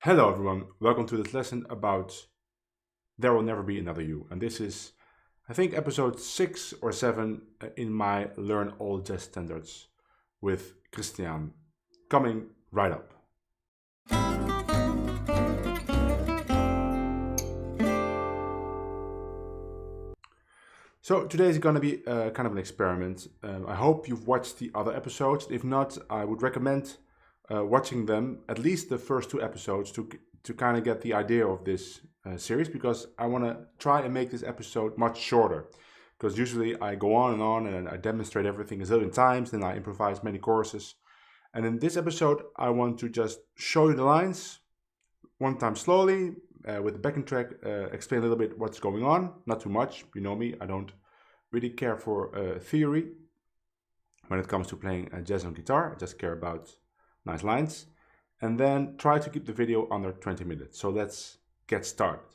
Hello everyone, welcome to this lesson about There Will Never Be Another You. And this is, I think, episode 6 or 7 in my Learn All Jazz Standards with Christian, coming right up. So today is going to be kind of an experiment. I hope you've watched the other episodes. If not, I would recommend watching them, at least the first 2 episodes, to kind of get the idea of this series, because I want to try and make this episode much shorter, because usually I go on and I demonstrate everything a zillion times, then I improvise many choruses. And in this episode I want to just show you the lines one time slowly with the backing track, explain a little bit what's going on, not too much, you know me, I don't really care for theory when it comes to playing jazz on guitar. I just care about nice lines, and then try to keep the video under 20 minutes. So let's get started.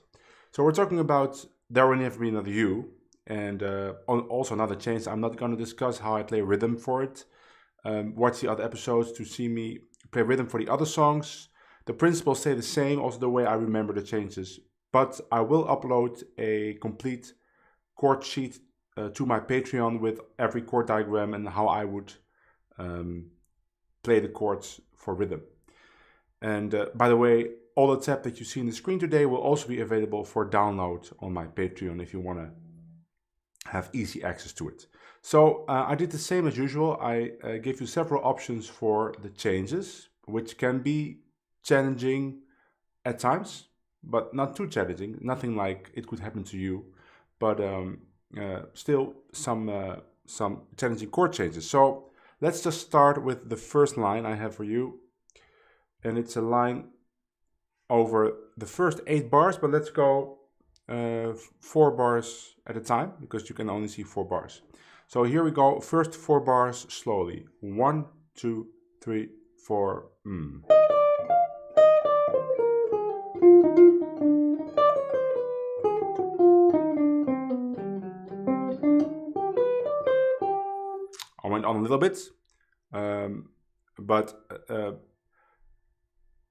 So we're talking about There Will Never Be Another You, and also another change. I'm not going to discuss how I play rhythm for it. Watch the other episodes to see me play rhythm for the other songs. The principles stay the same, also the way I remember the changes, but I will upload a complete chord sheet to my Patreon with every chord diagram and how I would play the chords for rhythm. And by the way, all the tab that you see on the screen today will also be available for download on my Patreon if you want to have easy access to it. So I did the same as usual. I gave you several options for the changes, which can be challenging at times, but not too challenging. Nothing like it could happen to you, but still some challenging chord changes. So let's just start with the first line I have for you. And it's a line over the first 8 bars, but let's go 4 bars at a time, because you can only see 4 bars. So here we go, first 4 bars slowly. 1, 2, 3, 4. I went on a little bit, but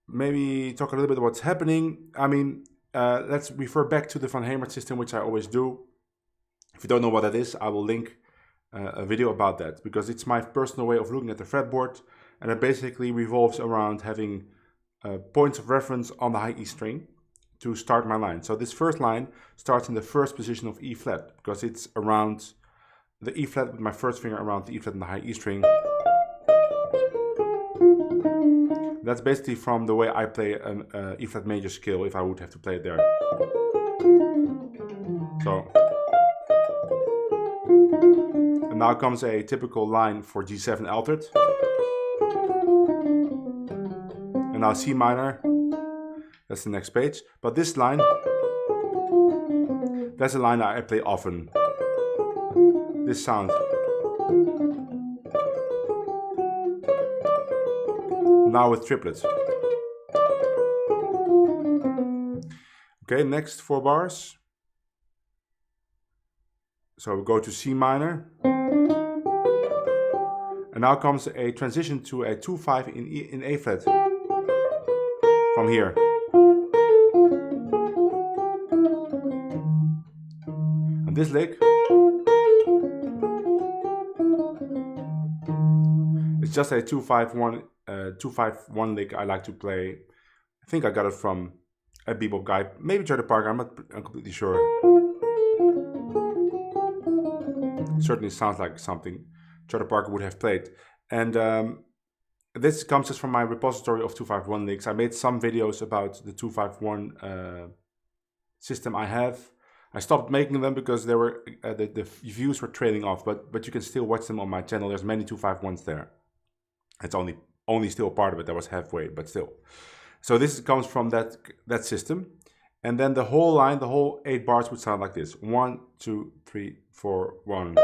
maybe talk a little bit about what's happening. I mean, let's refer back to the Van Hemert system, which I always do. If you don't know what that is, I will link a video about that, because it's my personal way of looking at the fretboard, and it basically revolves around having points of reference on the high E string to start my line. So this first line starts in the first position of E flat, because it's around the E flat with my first finger around the E flat and the high E string. That's basically from the way I play an E flat major scale if I would have to play it there. So, and now comes a typical line for G7 altered. And now C minor, that's the next page. But this line, that's a line I play often. This sound. Now with triplets. Okay, next 4 bars. So we go to C minor. And now comes a transition to a 2-5 in A flat from here. And this lick is just a 2-5-1 lick I like to play. I think I got it from a bebop guy, maybe Charlie Parker, I'm completely sure. Certainly sounds like something Charlie Parker would have played. And this comes just from my repository of 2-5-1 licks. I made some videos about the 2-5-1 system I have. I stopped making them because they were the views were trailing off, but you can still watch them on my channel. There's many 2-5-1s there. It's only still part of it. That was halfway, but still. So this comes from that system. And then the whole line, the whole 8 bars would sound like this. 1, 2, 3, 4, 1.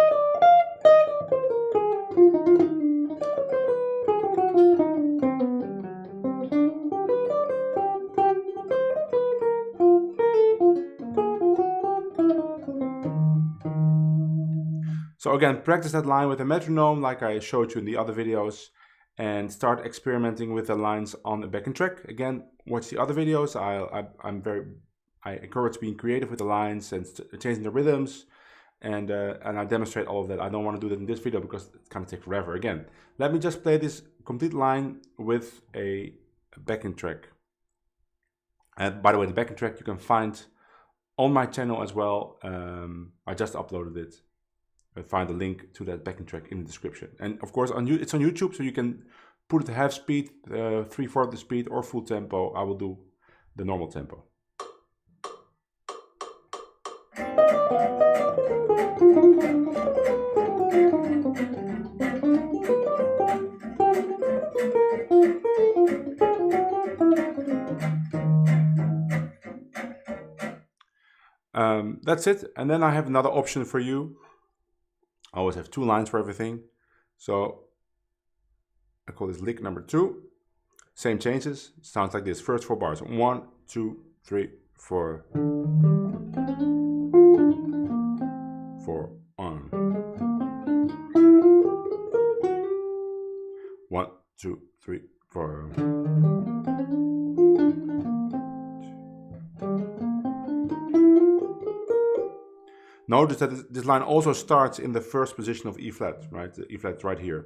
So again, practice that line with a metronome like I showed you in the other videos, and start experimenting with the lines on a backing track. Again, watch the other videos. I encourage being creative with the lines and changing the rhythms, and I demonstrate all of that. I don't want to do that in this video because it kind of takes forever. Again, let me just play this complete line with a backing track. And by the way, the backing track you can find on my channel as well. I just uploaded it. Find the link to that backing track in the description. And of course, it's on YouTube, so you can put it to half speed, 3/4 the speed, or full tempo. I will do the normal tempo. That's it. And then I have another option for you. I always have 2 lines for everything. So I call this lick number 2. Same changes. Sounds like this. First 4 bars. 1, 2, 3, 4. 4, 1. 1, 2, 3, 4. Notice that this line also starts in the first position of E flat, right? The E flat right here.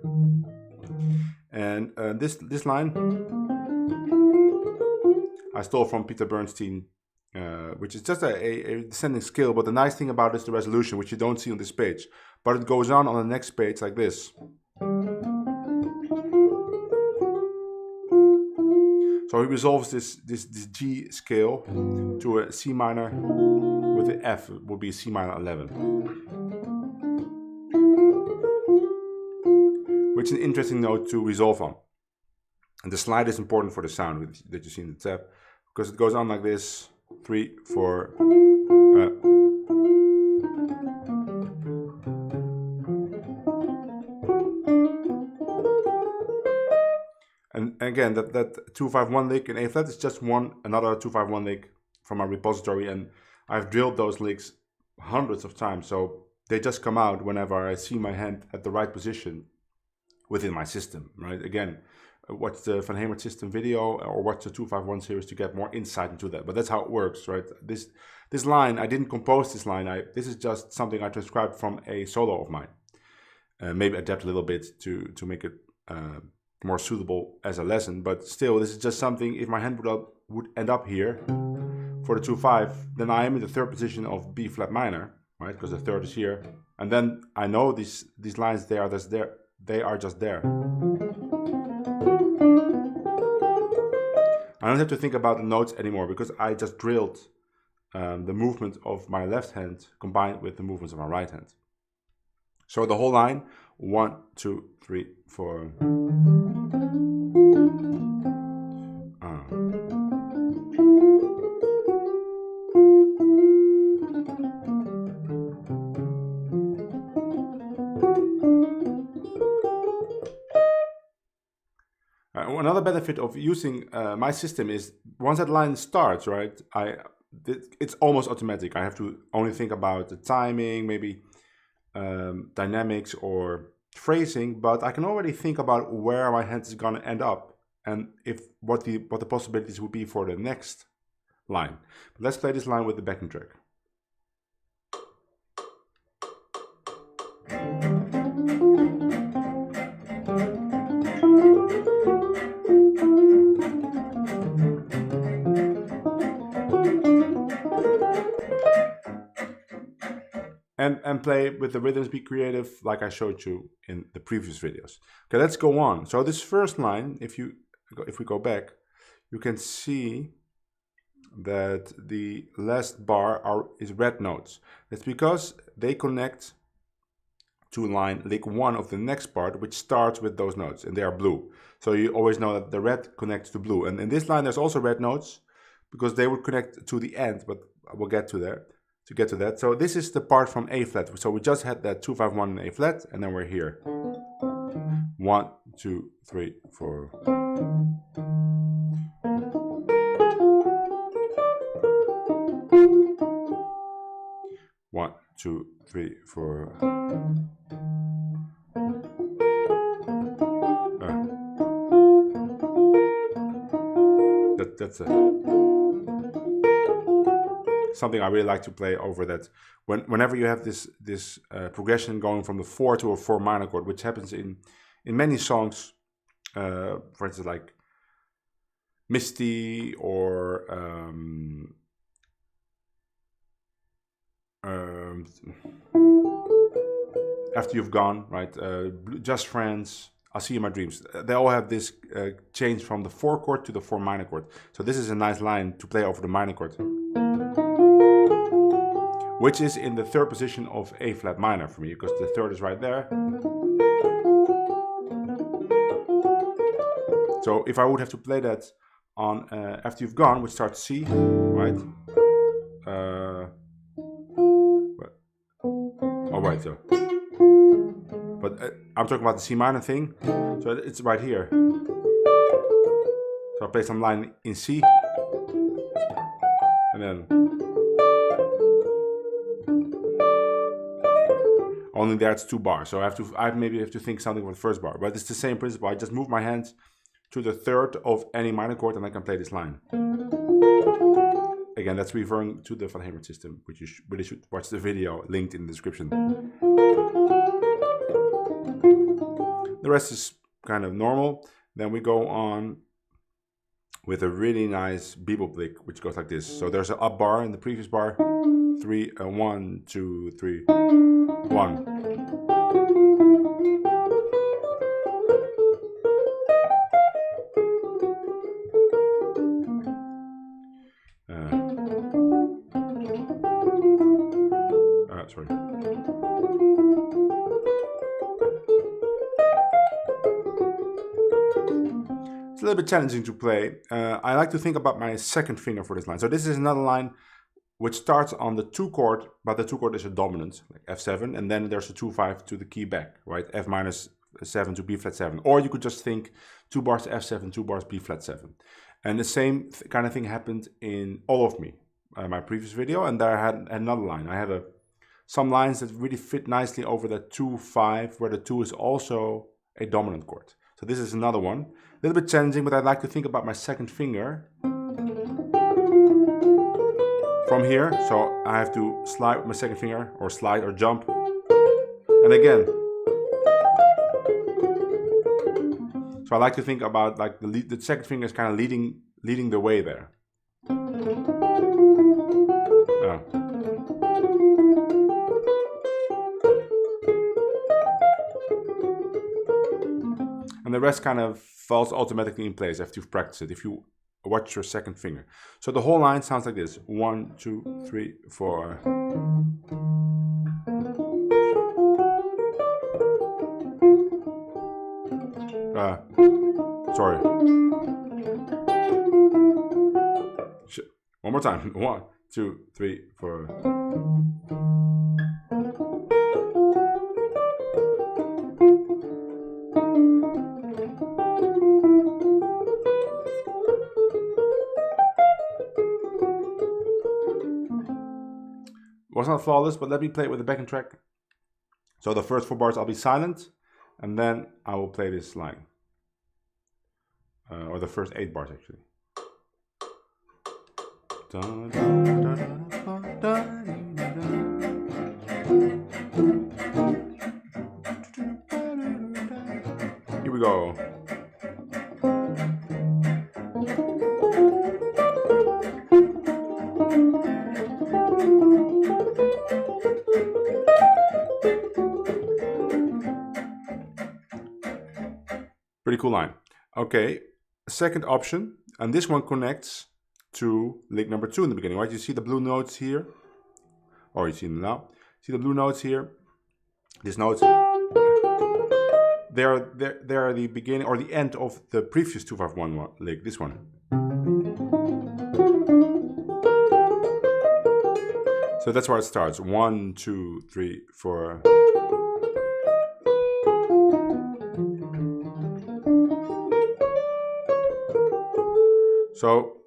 And this line I stole from Peter Bernstein, which is just a descending scale. But the nice thing about it is the resolution, which you don't see on this page. But it goes on the next page like this. So he resolves this G scale to a C minor with the F. It would be C minor 11. Which is an interesting note to resolve on. And the slide is important for the sound that you see in the tab, because it goes on like this, 3, 4. And again, that 2-5-1 lick in A flat is just another 2-5-1 lick from my repository, and I've drilled those licks hundreds of times, so they just come out whenever I see my hand at the right position within my system, right? Again, watch the Van Hemert system video or watch the 2-5-1 series to get more insight into that. But that's how it works, right? This line, I didn't compose this line. This is just something I transcribed from a solo of mine. Maybe adapt a little bit to make it more suitable as a lesson. But still, this is just something, if my hand would end up here for the 2-5, then I am in the 3rd position of B flat minor, right? Because the 3rd is here. And then I know these lines, they are just there. I don't have to think about the notes anymore because I just drilled the movement of my left hand combined with the movements of my right hand. So the whole line, 1, 2, 3, 4. Another benefit of using my system is once that line starts, right, it's almost automatic. I have to only think about the timing, maybe dynamics or phrasing, but I can already think about where my hand is going to end up and what the possibilities would be for the next line. But let's play this line with the backing track. And play with the rhythms, be creative, like I showed you in the previous videos. Okay, let's go on. So this first line, if we go back, you can see that the last bar is red notes. That's because they connect to lick 1 of the next part, which starts with those notes, and they are blue. So you always know that the red connects to blue. And in this line, there's also red notes because they would connect to the end, but we'll get to that. To get to that. So this is the part from A flat. So we just had that 2 5 1 in A flat, and then we're here. 1 2 3 4. One, two, three, four. That's something I really like to play over that. Whenever you have this progression going from the 4 to a 4 minor chord, which happens in many songs, for instance, like Misty or After You've Gone, right? Just Friends, I'll See You in My Dreams. They all have this change from the 4 chord to the 4 minor chord. So this is a nice line to play over the minor chord, which is in the 3rd position of A flat minor for me, because the 3rd is right there. So if I would have to play that on After You've Gone, which starts C, right? Oh, right, so. But I'm talking about the C minor thing, so it's right here. So I play some line in C, and then only there it's 2 bars. So I maybe have to think something for the first bar, but it's the same principle. I just move my hand to the 3rd of any minor chord, and I can play this line. Again, that's referring to the Van Hemert system, which you really should watch the video linked in the description. The rest is kind of normal. Then we go on with a really nice bebop lick, which goes like this. So there's an up bar in the previous bar. 3, 1, 2, 3, 1. Sorry. It's a little bit challenging to play. I like to think about my second finger for this line. So this is another line which starts on the 2 chord, but the 2 chord is a dominant, like F7, and then there's a 2-5 to the key back, right? F minus 7 to B flat 7. Or you could just think 2 bars F7, 2 bars B flat 7. And the same kind of thing happened in All of Me, my previous video, and there I had another line. I have some lines that really fit nicely over that 2-5, where the 2 is also a dominant chord. So this is another one. A little bit challenging, but I like to think about my second finger from here. So I have to slide with my second finger, or slide or jump. And again. So I like to think about like the second finger is kind of leading the way there. And the rest kind of falls automatically in place after you've practiced it, if you watch your second finger. So the whole line sounds like this. 1, 2, 3, 4. Sorry. One more time. 1, 2, 3, 4. Was not flawless, but let me play it with the backing track So the first 4 bars I'll be silent, and then I will play this line. Or the first 8 bars actually. Here we go. Pretty cool line. Okay, second option, and this one connects to lick number 2 in the beginning, right? You see the blue notes here, or you see them now. See the blue notes here? These notes, they're the beginning or the end of the previous 2-5-1 lick. This one. So that's where it starts. 1, 2, 3, 4. So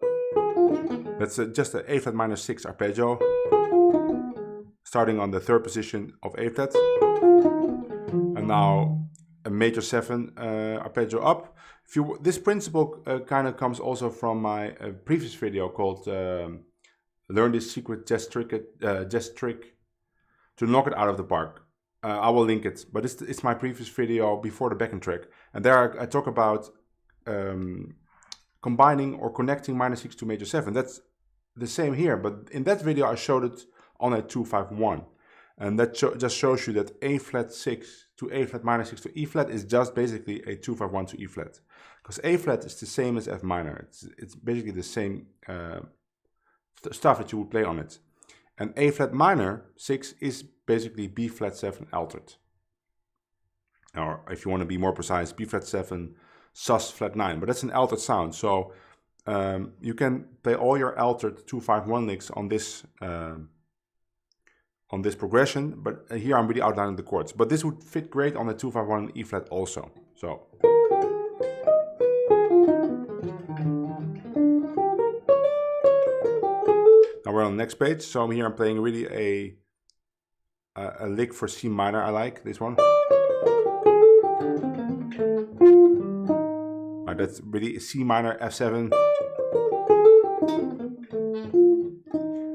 that's just an A flat minor 6 arpeggio, starting on the 3rd position of A flat, and now a major 7 arpeggio up. This principle kind of comes also from my previous video called "Learn this secret jazz trick to knock it out of the park." I will link it, but it's my previous video before the backing track, and there I talk about combining or connecting minor 6 to major 7. That's the same here, but in that video I showed it on a 2-5-1, and that just shows you that A flat 6 to A flat minor 6 to E flat is just basically a 2-5-1 to E flat, because A flat is the same as F minor. It's basically the same stuff that you would play on it, and A flat minor 6 is basically B flat 7 altered, or if you want to be more precise, B flat 7 sus flat 9, but that's an altered sound. So you can play all your altered 2-5-1 licks on this progression, but here I'm really outlining the chords. But this would fit great on the 2-5-1 E flat also. So now we're on the next page. So here I'm playing really a lick for C minor. I like this one. That's really C minor, F7,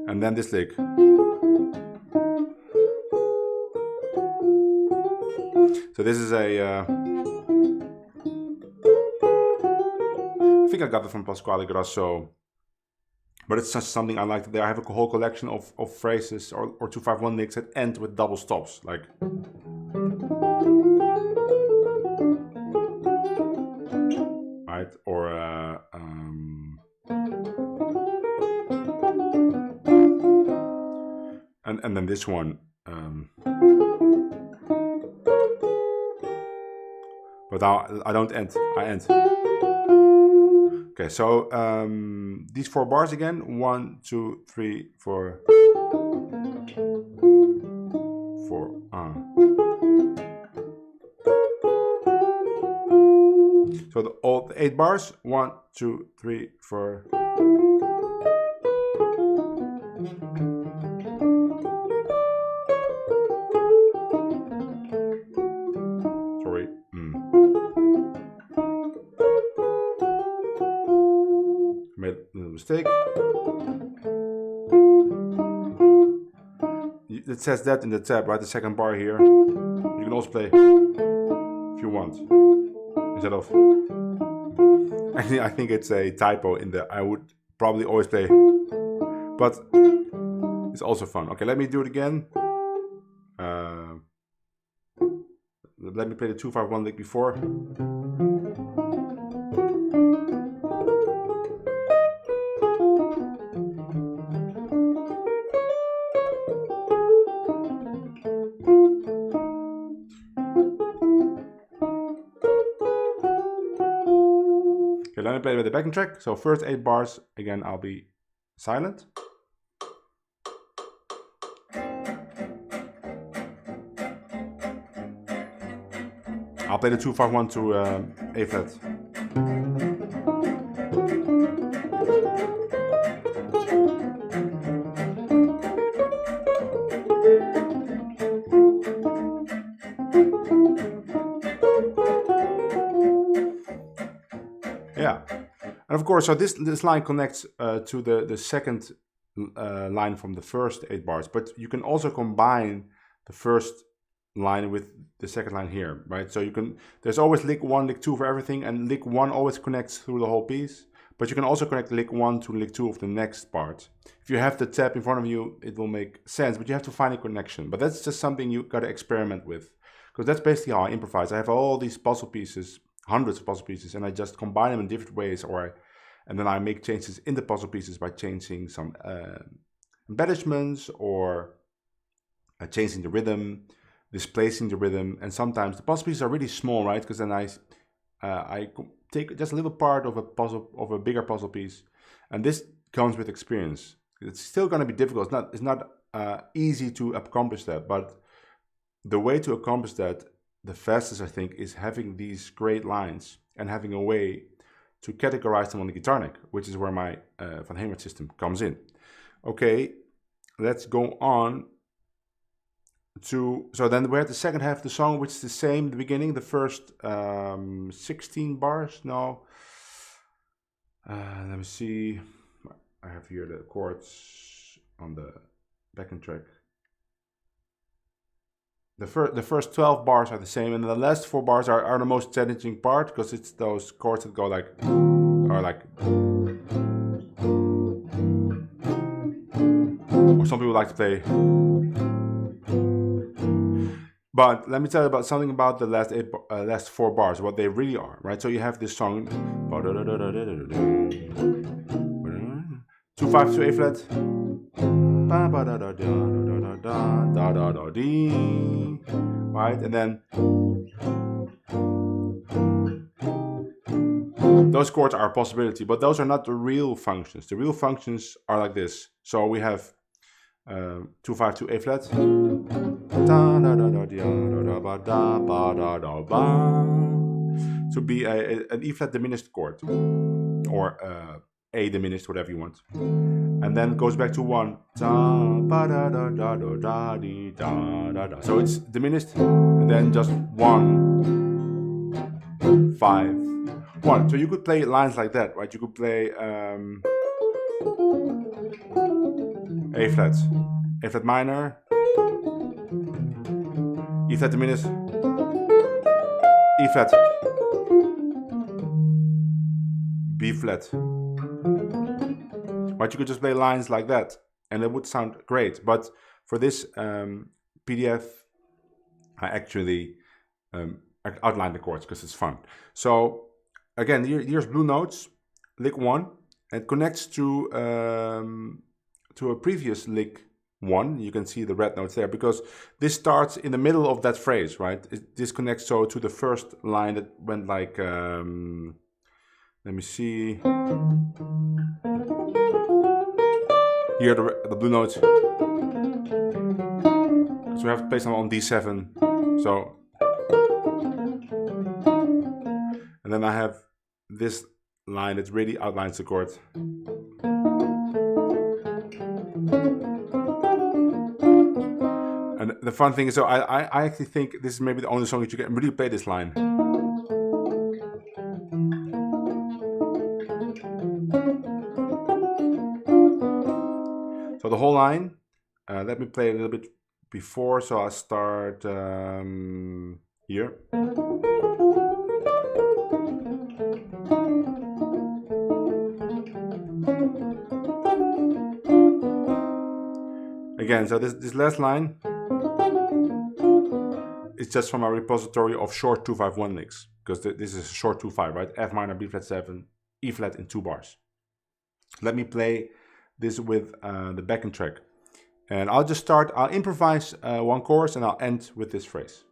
and then this lick. So this is I think I got it from Pasquale Grasso, but it's just something I like. There I have a whole collection of phrases or 2-5-1 licks that end with double stops, like. Or and then this one, but I don't end. I end. Okay, so these 4 bars again. 1, 2, 3, 4, 4. So all the 8 bars, 1, 2, 3, 4. Sorry. Made a little mistake. It says that in the tab, right? The second bar here. You can also play if you want. Instead of, actually, I think it's a typo in there. I would probably always play, but it's also fun. Okay, let me do it again. Let me play the 2-5-1 lick before. Okay, let me play with the backing track. So first 8 bars, again, I'll be silent. I'll play the 2-5-1 to A flat. And of course, so this line connects to the second line from the first 8 bars, but you can also combine the first line with the second line here, right? So there's always lick 1, lick 2 for everything, and lick 1 always connects through the whole piece, but you can also connect lick 1 to lick 2 of the next part. If you have the tab in front of you, it will make sense, but you have to find a connection. But that's just something you gotta experiment with, because that's basically how I improvise. I have all these puzzle pieces, hundreds of puzzle pieces, and I just combine them in different ways, and then I make changes in the puzzle pieces by changing some embellishments or changing the rhythm, displacing the rhythm. And sometimes the puzzle pieces are really small, right? Because then I take just a little part of a bigger puzzle piece, and this comes with experience. It's still going to be difficult. It's not easy to accomplish that, but the way to accomplish that the fastest, I think, is having these great lines and having a way to categorize them on the guitar neck, which is where my Van Hemert system comes in. Okay, let's go on to, so then we have the second half of the song, which is the same, the beginning, the first 16 bars. No, let me see. I have here the chords on the backing track. The first 12 bars are the same, and the last 4 bars are the most challenging part, because it's those chords that go like, or some people like to play. But let me tell you about something about the last 4 bars, what they really are, right? So you have this song, 2 5 2 A flat, right, and then those chords are a possibility, but those are not the real functions. The real functions are like this. So we have 2 5 2 A flat, to be an E flat diminished chord, or A diminished, whatever you want, and then goes back to 1. So it's diminished, and then just 1 5 1. So you could play lines like that, right? You could play A flat minor, E flat diminished, E flat, B flat. But you could just play lines like that, and it would sound great. But for this PDF, I actually outline the chords because it's fun. So again, here's blue notes, lick 1. It connects to a previous lick 1. You can see the red notes there, because this starts in the middle of that phrase, right? This connects so to the first line that went like, let me see. Here the blue notes. So we have to play some on D7. So, and then I have this line that really outlines the chord. And the fun thing is, so I actually think this is maybe the only song that you can really play this line. So the whole line, let me play a little bit before, so I'll start here. Again, so this last line is just from a repository of short 2-5-1 licks, because this is a short 2-5, right? F minor, B flat 7, E flat in 2 bars. Let me play this with the backing track, and I'll improvise one chorus, and I'll end with this phrase.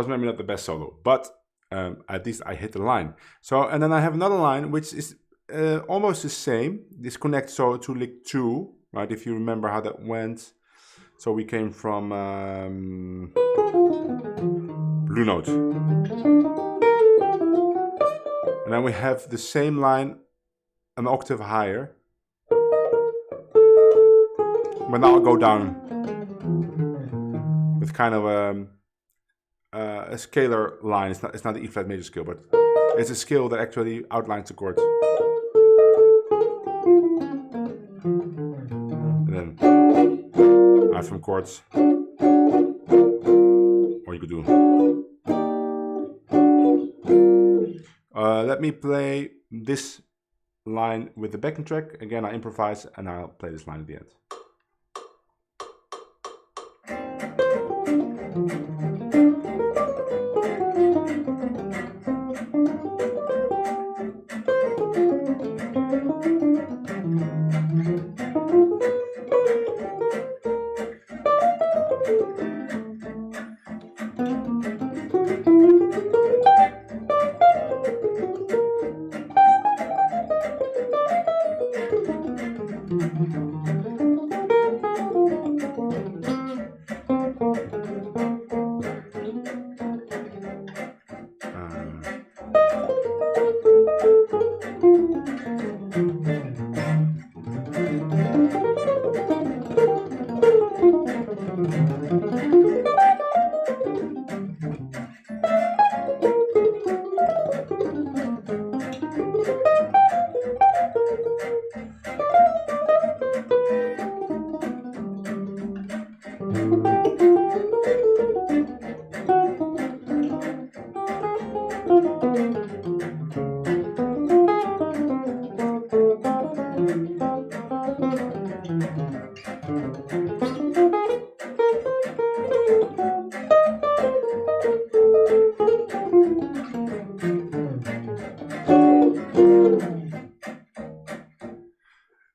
was maybe not the best solo, but at least I hit the line. So, and then I have another line which is almost the same. This connects so to lick 2, right? If you remember how that went. So we came from blue note. And then we have the same line an octave higher. But now I'll go down with kind of a scalar line. It's not the E flat major scale, but it's a scale that actually outlines the chords. And then I have some chords. Or you could do. Let me play this line with the backing track. Again, I improvise and I'll play this line at the end.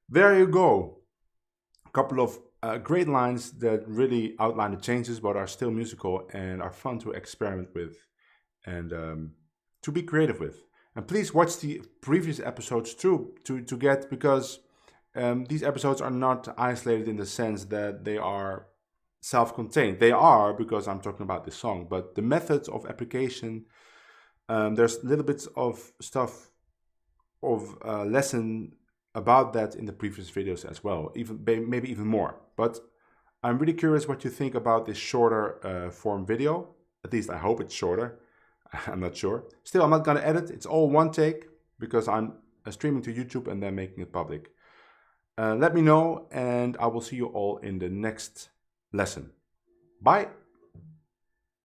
There you go. A couple of great lines that really outline the changes but are still musical and are fun to experiment with and to be creative with. And please watch the previous episodes too to get, because these episodes are not isolated in the sense that they are self-contained. They are, because I'm talking about this song, but the methods of application, there's little bits of stuff of lesson about that in the previous videos as well, even maybe even more. But I'm really curious what you think about this shorter form video. At least I hope it's shorter. I'm not sure. Still, I'm not gonna edit. It's all one take because I'm streaming to YouTube and then making it public. Let me know, and I will see you all in the next lesson. Bye.